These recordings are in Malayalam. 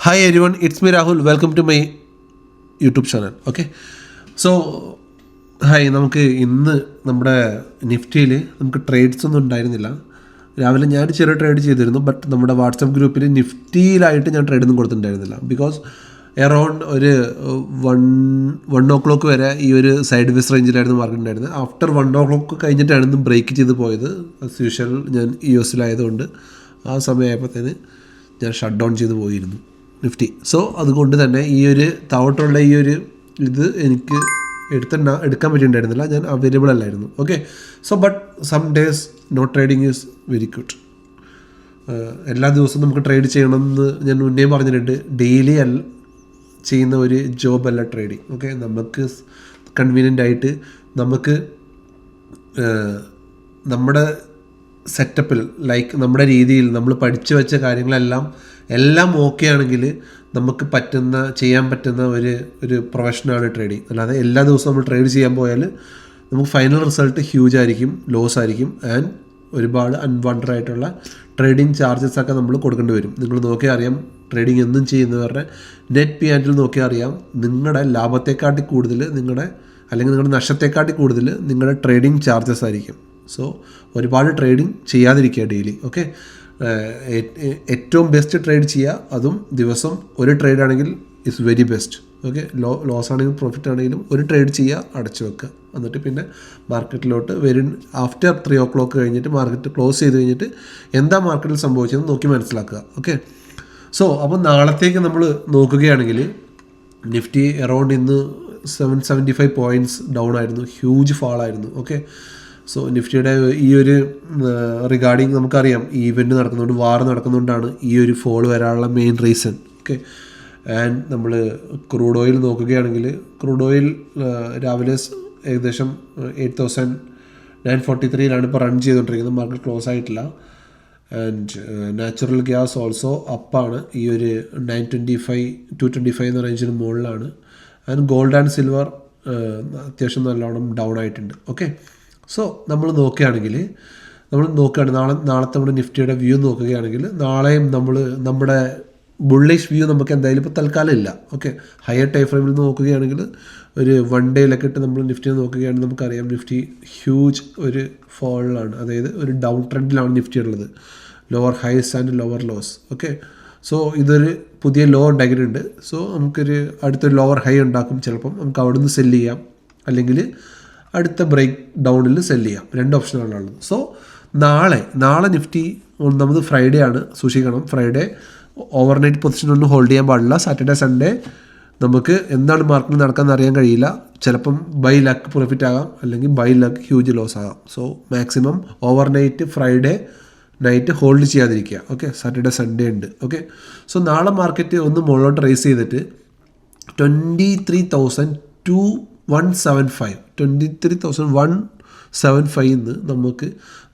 Hi everyone, it's me Rahul. Welcome to my YouTube channel. Okay. So, നമുക്ക് ഇന്ന് നമ്മുടെ നിഫ്റ്റിയിൽ നമുക്ക് ട്രേഡ്സ് ഒന്നും ഉണ്ടായിരുന്നില്ല. രാവിലെ ഞാൻ ചെറിയ ട്രേഡ് ചെയ്തിരുന്നു, ബട്ട് നമ്മുടെ വാട്സപ്പ് ഗ്രൂപ്പിൽ നിഫ്റ്റിയിലായിട്ട് ഞാൻ ട്രേഡൊന്നും കൊടുത്തിട്ടുണ്ടായിരുന്നില്ല. ബിക്കോസ് എറൗണ്ട് ഒരു 1 o'clock വരെ ഈ ഒരു സൈഡ് വേസ് റേഞ്ചിലായിരുന്നു മാർക്കറ്റ് ഉണ്ടായിരുന്നത്. ആഫ്റ്റർ 1 o'clock കഴിഞ്ഞിട്ടാണ് ഇന്ന് ബ്രേക്ക് ചെയ്ത് പോയത്. ആസ് യൂഷ്വൽ ഞാൻ US-ലായതുകൊണ്ട് ആ സമയമായപ്പോഴത്തേന് ഞാൻ ഷട്ട് ഡൗൺ ചെയ്ത് പോയിരുന്നു നിഫ്റ്റി. സോ അതുകൊണ്ട് തന്നെ ഈ ഒരു താഴോട്ടുള്ള ഈ ഒരു ഇത് എനിക്ക് എടുക്കാൻ പറ്റിയിട്ടുണ്ടായിരുന്നില്ല, ഞാൻ അവൈലബിൾ അല്ലായിരുന്നു. Okay. So but some days no trading is very good. എല്ലാ ദിവസവും നമുക്ക് ട്രേഡ് ചെയ്യണമെന്ന് ഞാൻ മുന്നേ പറഞ്ഞിട്ടുണ്ട്. ഡെയിലി ചെയ്യുന്ന ഒരു ജോബല്ല ട്രേഡിങ്. ഓക്കെ. നമുക്ക് കൺവീനിയൻ്റ് ആയിട്ട് നമുക്ക് നമ്മുടെ സെറ്റപ്പിൽ നമ്മുടെ രീതിയിൽ നമ്മൾ പഠിച്ചു വെച്ച കാര്യങ്ങളെല്ലാം ഓക്കെ ആണെങ്കിൽ നമുക്ക് ചെയ്യാൻ പറ്റുന്ന ഒരു പ്രൊഫഷനാണ് ട്രേഡിങ്. അല്ലാതെ എല്ലാ ദിവസവും നമ്മൾ ട്രേഡ് ചെയ്യാൻ പോയാൽ നമുക്ക് ഫൈനൽ റിസൾട്ട് ഹ്യൂജ് ആയിരിക്കും, ലോസ് ആയിരിക്കും, ആൻഡ് ഒരുപാട് അൺവാണ്ടഡ് ആയിട്ടുള്ള ട്രേഡിങ് ചാർജസ് ഒക്കെ നമ്മൾ കൊടുക്കേണ്ടി വരും. നിങ്ങൾ നോക്കിയാൽ അറിയാം, ട്രേഡിങ് എന്നും ചെയ്യുന്നവരുടെ നെറ്റ് P&L നോക്കിയാൽ അറിയാം, നിങ്ങളുടെ ലാഭത്തെക്കാട്ടി കൂടുതൽ അല്ലെങ്കിൽ നിങ്ങളുടെ നഷ്ടത്തെക്കാട്ടി കൂടുതൽ നിങ്ങളുടെ ട്രേഡിങ് ചാർജസ് ആയിരിക്കും. സോ ഒരുപാട് ട്രേഡിങ് ചെയ്യാതിരിക്കുക ഡെയിലി. ഓക്കെ. ഏറ്റവും ബെസ്റ്റ് ട്രേഡ് ചെയ്യുക, അതും ദിവസം ഒരു ട്രേഡ് ആണെങ്കിൽ it's very best. Okay. Loss ആണെങ്കിലും പ്രോഫിറ്റ് ആണെങ്കിലും ഒരു ട്രേഡ് ചെയ്യുക, അടച്ചു വെക്കുക. എന്നിട്ട് പിന്നെ മാർക്കറ്റിലോട്ട് ആഫ്റ്റർ 3 o'clock കഴിഞ്ഞിട്ട് മാർക്കറ്റ് ക്ലോസ് ചെയ്ത് കഴിഞ്ഞിട്ട് എന്താ മാർക്കറ്റിൽ സംഭവിച്ചതെന്ന് നോക്കി മനസ്സിലാക്കുക. ഓക്കെ. സോ അപ്പോൾ നാളത്തേക്ക് നമ്മൾ നോക്കുകയാണെങ്കിൽ നിഫ്റ്റി അറൗണ്ട് ഇന്ന് 775 points ഡൗൺ ആയിരുന്നു, ഹ്യൂജ് ഫാളായിരുന്നു. ഓക്കെ. സോ നിഫ്റ്റിയുടെ ഈ ഒരു റിഗാർഡിങ് നമുക്കറിയാം, ഈവൻറ്റ് നടക്കുന്നുണ്ട്, വാർ നടക്കുന്നുകൊണ്ടാണ് ഈ ഒരു ഫോൾ വരാനുള്ള മെയിൻ റീസൺ. ഓക്കെ. ആൻഡ് നമ്മൾ ക്രൂഡ് ഓയിൽ നോക്കുകയാണെങ്കിൽ ക്രൂഡ് ഓയിൽ രാവിലെ ഏകദേശം 8,943 ഇപ്പോൾ റൺ ചെയ്തുകൊണ്ടിരിക്കുന്നത്, മാർക്കറ്റ് ക്ലോസ് ആയിട്ടില്ല. ആൻഡ് നാച്ചുറൽ ഗ്യാസ് ഓൾസോ അപ്പാണ്, ഈ ഒരു 225 എന്ന റേഞ്ചിന് മുകളിലാണ്. ആൻഡ് ഗോൾഡ് ആൻഡ് സിൽവർ അത്യാവശ്യം നല്ലോണം ഡൗൺ ആയിട്ടുണ്ട്. ഓക്കെ. സോ നമ്മൾ നോക്കുകയാണെങ്കിൽ നാളത്തെ നമ്മുടെ നിഫ്റ്റിയുടെ വ്യൂ നോക്കുകയാണെങ്കിൽ നാളെയും നമ്മുടെ ബുള്ളിഷ് വ്യൂ നമുക്ക് എന്തായാലും ഇപ്പോൾ തൽക്കാലം ഇല്ല. ഓക്കെ. ഹയർ ടൈം ഫ്രെയിമിൽ നോക്കുകയാണെങ്കിൽ ഒരു 1 ഡേയിലൊക്കെ ഇട്ട് നമ്മൾ നിഫ്റ്റി നോക്കുകയാണെങ്കിൽ നമുക്കറിയാം നിഫ്റ്റി ഹ്യൂജ് ഒരു ഫോളിലാണ്, അതായത് ഒരു ഡൗൺ ട്രെൻഡിലാണ് നിഫ്റ്റി ഉള്ളത്. Lower high and lower loss. Okay. So ഇതൊരു പുതിയ ലോ ഉണ്ടാക്കിയിട്ടുണ്ട്. സോ നമുക്കൊരു അടുത്തൊരു ലോവർ ഹൈ ഉണ്ടാക്കും, ചിലപ്പം നമുക്ക് അവിടെ നിന്ന് സെല്ല് ചെയ്യാം, അല്ലെങ്കിൽ അടുത്ത ബ്രേക്ക് ഡൗണിൽ സെല്ല് ചെയ്യാം. 2 ഓപ്ഷനാണുള്ളത്. സോ നാളെ നിഫ്റ്റി നമുക്ക് ഫ്രൈഡേ ആണ്, സൂക്ഷിക്കണം. ഫ്രൈഡേ ഓവർനൈറ്റ് പൊസിഷൻ ഒന്നും ഹോൾഡ് ചെയ്യാൻ പാടില്ല. സാറ്റർഡേ സൺഡേ നമുക്ക് എന്താണ് മാർക്കറ്റിൽ നടക്കാമെന്ന് അറിയാൻ കഴിയില്ല. ചിലപ്പം ബൈ ലക്ക് പ്രോഫിറ്റ് ആകാം, അല്ലെങ്കിൽ ബൈ ലക്ക് ഹ്യൂജ് ലോസ് ആകാം. So maximum overnight Friday night hold ചെയ്യാതിരിക്കുക. ഓക്കെ. സാറ്റർഡേ സൺഡേ ഉണ്ട്. ഓക്കെ. സോ നാളെ മാർക്കറ്റ് ഒന്ന് മുകളിലോട്ട് റേസ് ചെയ്തിട്ട് 23,175 നമുക്ക്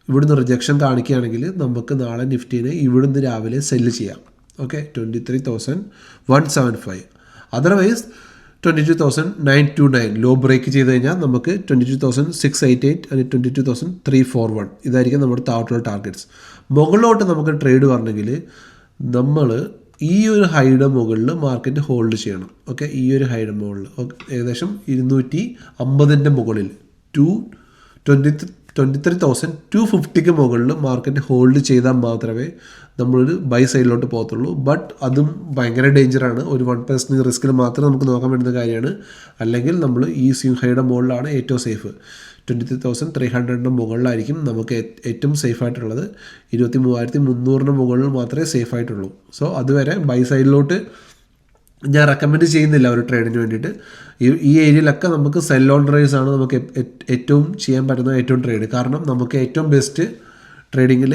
ഇവിടുന്ന് റിജക്ഷൻ കാണിക്കുകയാണെങ്കിൽ നമുക്ക് നാളെ നിഫ്റ്റീനെ ഇവിടുന്ന് രാവിലെ സെല്ല് ചെയ്യാം. ഓക്കെ. 23,175. അതർവൈസ് 22,929 ലോ ബ്രേക്ക് ചെയ്ത് കഴിഞ്ഞാൽ നമുക്ക് 22,688 അല്ലെങ്കിൽ 22,341 ഇതായിരിക്കും നമ്മുടെ താഴോട്ടുള്ള ടാർഗറ്റ്സ്. മുകളിലോട്ട് നമുക്ക് ട്രേഡ് വരണമെങ്കിൽ നമ്മൾ ഈ ഒരു ഹൈയുടെ മുകളിൽ മാർക്കറ്റ് ഹോൾഡ് ചെയ്യണം. ഓക്കെ. ഈ ഒരു ഹൈയുടെ മുകളിൽ ഏകദേശം 250 മുകളിൽ 23,250 മുകളിൽ മാർക്കറ്റ് ഹോൾഡ് ചെയ്താൽ മാത്രമേ നമ്മളൊരു ബൈ സൈഡിലോട്ട് പോകത്തുള്ളൂ. ബട്ട് അതും ഭയങ്കര ഡേഞ്ചറാണ്. ഒരു 1% റിസ്കിൽ മാത്രം നമുക്ക് നോക്കാൻ പറ്റുന്ന കാര്യമാണ്. അല്ലെങ്കിൽ നമ്മൾ ഈ സ്വിംഗ് ഹൈയുടെ മുകളിലാണ് ഏറ്റവും സേഫ്. 23,300 മുകളിലായിരിക്കും നമുക്ക് ഏറ്റവും സേഫ് ആയിട്ടുള്ളത്. 23,300 മുകളിൽ മാത്രമേ സേഫ് ആയിട്ടുള്ളൂ. സോ അതുവരെ ബൈ സൈഡിലോട്ട് ഞാൻ റെക്കമെൻഡ് ചെയ്യുന്നില്ല ഒരു ട്രേഡിന് വേണ്ടിയിട്ട്. ഈ ഏരിയയിലൊക്കെ നമുക്ക് സെൽ ഓൺ ഡ്രൈവ്സ് ആണ് നമുക്ക് ഏറ്റവും ചെയ്യാൻ പറ്റുന്ന ഏറ്റവും ട്രേഡ്. കാരണം നമുക്ക് ഏറ്റവും ബെസ്റ്റ് ട്രേഡിങ്ങിൽ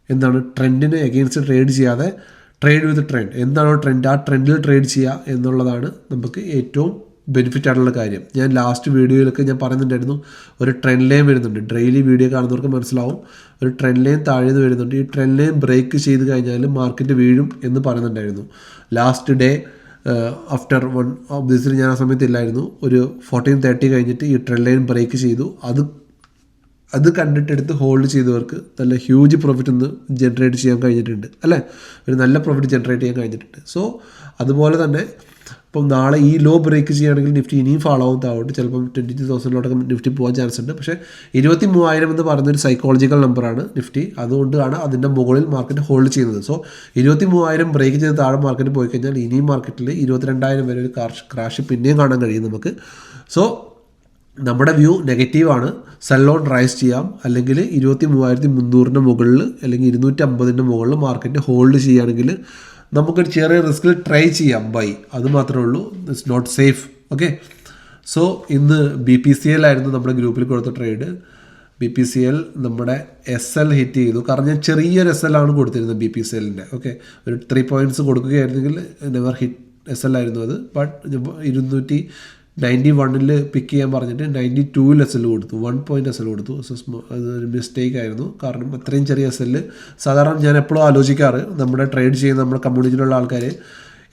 എന്താണ്, ട്രെൻഡിന് എഗെയിൻസ്റ്റ് ട്രേഡ് ചെയ്യാതെ ട്രേഡ് വിത്ത് ട്രെൻഡ്. എന്താണോ ട്രെൻഡ് ആ ട്രെൻഡിൽ ട്രേഡ് ചെയ്യുക എന്നുള്ളതാണ് നമുക്ക് ഏറ്റവും ബെനിഫിറ്റ് ആയിട്ടുള്ള കാര്യം. ഞാൻ ലാസ്റ്റ് വീഡിയോയിലൊക്കെ ഞാൻ പറയുന്നുണ്ടായിരുന്നു, ഒരു ട്രെൻഡ് ലൈൻ വരുന്നുണ്ട്. ഡെയിലി വീഡിയോ കാണുന്നവർക്ക് മനസ്സിലാവും, ഒരു ട്രെൻഡ് ലൈൻ താഴെ നിന്ന് വരുന്നുണ്ട്. ഈ ട്രെൻഡ് ലൈൻ ബ്രേക്ക് ചെയ്ത് കഴിഞ്ഞാൽ മാർക്കറ്റ് വീഴും എന്ന് പറയുന്നുണ്ടായിരുന്നു. ലാസ്റ്റ് ഡേ ആഫ്റ്റർ 1 ഒബ്വിയസ്ലി ഞാൻ ആ സമയത്ത് ഇല്ലായിരുന്നു. ഒരു 14:30 കഴിഞ്ഞിട്ട് ഈ ട്രെൻഡ് ലൈൻ ബ്രേക്ക് ചെയ്തു. അത് കണ്ടിട്ടെടുത്ത് ഹോൾഡ് ചെയ്തവർക്ക് നല്ല ഹ്യൂജ് പ്രോഫിറ്റ് ഒന്ന് ജനറേറ്റ് ചെയ്യാൻ കഴിഞ്ഞിട്ടുണ്ട് അല്ലേ, ഒരു നല്ല പ്രോഫിറ്റ് ജനറേറ്റ് ചെയ്യാൻ കഴിഞ്ഞിട്ടുണ്ട്. സോ അതുപോലെ തന്നെ ഇപ്പം നാളെ ഈ ലോ ബ്രേക്ക് ചെയ്യുകയാണെങ്കിൽ നിഫ്റ്റി ഇനിയും ഫോളോ ആവും താവോട്ട്, ചിലപ്പം 22,000 നിഫ്റ്റി പോകാൻ ചാൻസ് ഉണ്ട്. പക്ഷേ 23,000 എന്ന് പറയുന്നൊരു സൈക്കോളജിക്കൽ നമ്പറാണ് നിഫ്റ്റി, അതുകൊണ്ടാണ് അതിൻ്റെ മുകളിൽ മാർക്കറ്റ് ഹോൾഡ് ചെയ്യുന്നത്. സോ 23,000 ബ്രേക്ക് ചെയ്ത് താഴെ മാർക്കറ്റ് പോയി കഴിഞ്ഞാൽ ഇനിയും മാർക്കറ്റിൽ 22,000 വരെ ഒരു ക്രാഷ് പിന്നെയും കാണാൻ കഴിയും നമുക്ക്. സോ നമ്മുടെ വ്യൂ നെഗറ്റീവാണ്. സെൽ ഓൺ റൈസ് ചെയ്യാം, അല്ലെങ്കിൽ 23,300 മുകളിൽ അല്ലെങ്കിൽ 250 മുകളിൽ മാർക്കറ്റ് ഹോൾഡ് ചെയ്യുകയാണെങ്കിൽ നമുക്കൊരു ചെറിയ റിസ്കിൽ ട്രൈ ചെയ്യാം ബൈ, അത് മാത്രമേ ഉള്ളൂ. It's not safe. Okay, so ഇന്ന് BPCL ആയിരുന്നു നമ്മുടെ ഗ്രൂപ്പിൽ കൊടുത്ത ട്രേഡ്. BPCL നമ്മുടെ SL ഹിറ്റ് ചെയ്തു. കാരണം ഞാൻ ചെറിയൊരു SL ആണ് കൊടുത്തിരുന്നത് BPCLൻ്റെ. ഓക്കെ, ഒരു 3 പോയിൻറ്റ്സ് കൊടുക്കുകയായിരുന്നെങ്കിൽ നെവർ ഹിറ്റ് SL ആയിരുന്നു അത്. ബട്ട് 291 പിക്ക് ചെയ്യാൻ പറഞ്ഞിട്ട് 92 SL കൊടുത്തു, 1 പോയിൻറ്റ് SL കൊടുത്തു. അതൊരു മിസ്റ്റേക്ക് ആയിരുന്നു. കാരണം അത്രയും ചെറിയ SL സാധാരണ ഞാൻ എപ്പോഴും ആലോചിക്കാറ്, നമ്മുടെ ട്രേഡ് ചെയ്യുന്ന നമ്മുടെ കമ്മ്യൂണിറ്റിയിലുള്ള ആൾക്കാർ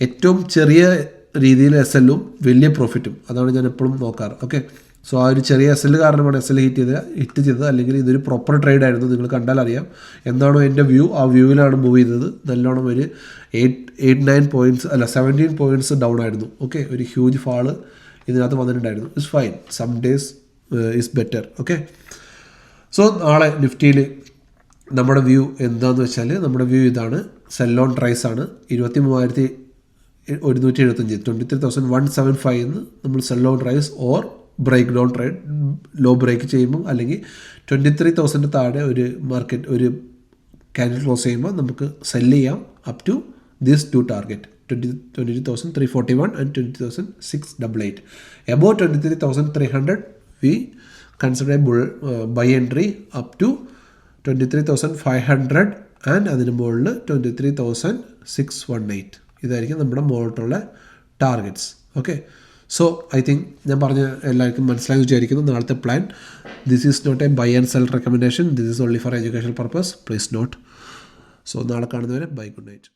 ഏറ്റവും ചെറിയ രീതിയിൽ SLഉം വലിയ പ്രോഫിറ്റും, അതാണ് ഞാൻ എപ്പോഴും നോക്കാറ്. ഓക്കെ, സോ ആ ഒരു ചെറിയ SL കാരണമാണ് SL ഹിറ്റ് ചെയ്തത്. അല്ലെങ്കിൽ ഇതൊരു പ്രോപ്പർ ട്രേഡ് ആയിരുന്നു. നിങ്ങൾ കണ്ടാൽ അറിയാം എന്താണോ എൻ്റെ വ്യൂ, ആ വ്യൂവിലാണ് മൂവ് ചെയ്തത്. നല്ലോണം ഒരു 8-9 പോയിൻറ്റ്സ് അല്ല 17 പോയിൻറ്റ്സ് ഡൗൺ ആയിരുന്നു. ഓക്കെ, ഒരു ഹ്യൂജ് ഫാള് ഇതിനകത്ത് വന്നിട്ടുണ്ടായിരുന്നു. It's fine, some days is better. Okay, so നാളെ നിഫ്റ്റിയിൽ നമ്മുടെ വ്യൂ എന്താണെന്ന് വെച്ചാൽ, നമ്മുടെ വ്യൂ ഇതാണ്. സെൽ ഓൺ റൈസ് ആണ്. 23,175 23,175 എന്ന് നമ്മൾ sell on rise or break down trade, low break ചെയ്യുമ്പോൾ അല്ലെങ്കിൽ 23,000 താഴെ ഒരു മാർക്കറ്റ് ഒരു ക്യാൻഡിൽ ക്ലോസ് ചെയ്യുമ്പോൾ നമുക്ക് സെല് ചെയ്യാം up to this 2 target 22,341 and 22,688. Above 23,300 we consider buy entry up to 23,500 and അതിന് മുകളിൽ 23,618. ഇതായിരിക്കും നമ്മുടെ മുകളിലുള്ള targets. Okay, so I think ഞാൻ പറഞ്ഞ എല്ലാവർക്കും മനസ്സിലായി വിചാരിക്കുന്നു. നാളത്തെ plan, this is not a buy and sell recommendation, this is only for education purpose, please note. So നാളെ കാണുന്നവരെ ബൈ, ഗുഡ് നൈറ്റ്.